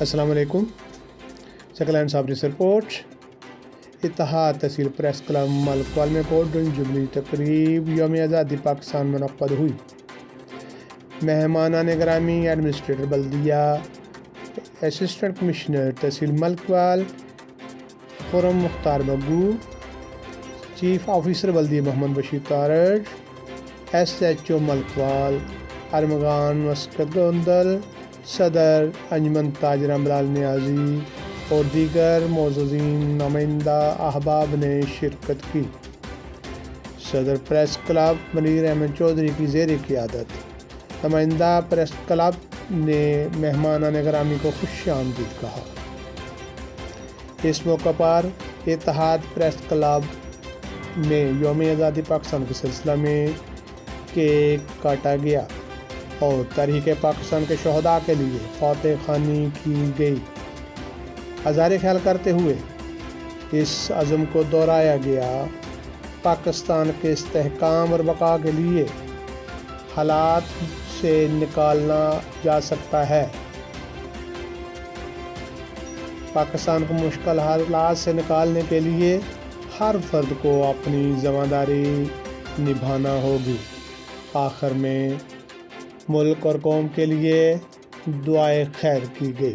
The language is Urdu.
السلام علیکم۔ سیکل اینڈ صابری رپورٹ۔ اتحاد تحصیل پریس کلب ملکوال میں گولڈن جوبلی تقریب یوم آزادی پاکستان منعقد ہوئی۔ مہمانان گرامی ایڈمنسٹریٹر بلدیہ، اسسٹنٹ کمشنر تحصیل ملکوال خرم مختار بگو، چیف آفیسر بلدیہ محمد بشیر تارڑ، SHO ملکوال ارمغان مسکت گوندل، صدر انجمن تاجران بلال نیازی اور دیگر معززین نمائندہ احباب نے شرکت کی۔ صدر پریس کلب منیر احمد چودھری کی زیر قیادت نمائندہ پریس کلب نے مہمانان گرامی کو خوش آمدید کہا۔ اس موقع پر اتحاد پریس کلب میں یوم آزادی پاکستان کے سلسلہ میں کیک کاٹا گیا اور تحریک پاکستان کے شہداء کے لیے فاتح خوانی کی گئی۔ اظہار خیال کرتے ہوئے اس عزم کو دہرایا گیا، پاکستان کے استحکام اور بقا کے لیے حالات سے نکالنا جا سکتا ہے۔ پاکستان کو مشکل حالات سے نکالنے کے لیے ہر فرد کو اپنی ذمہ داری نبھانا ہوگی۔ آخر میں ملک اور قوم کے لیے دعائے خیر کی گئی۔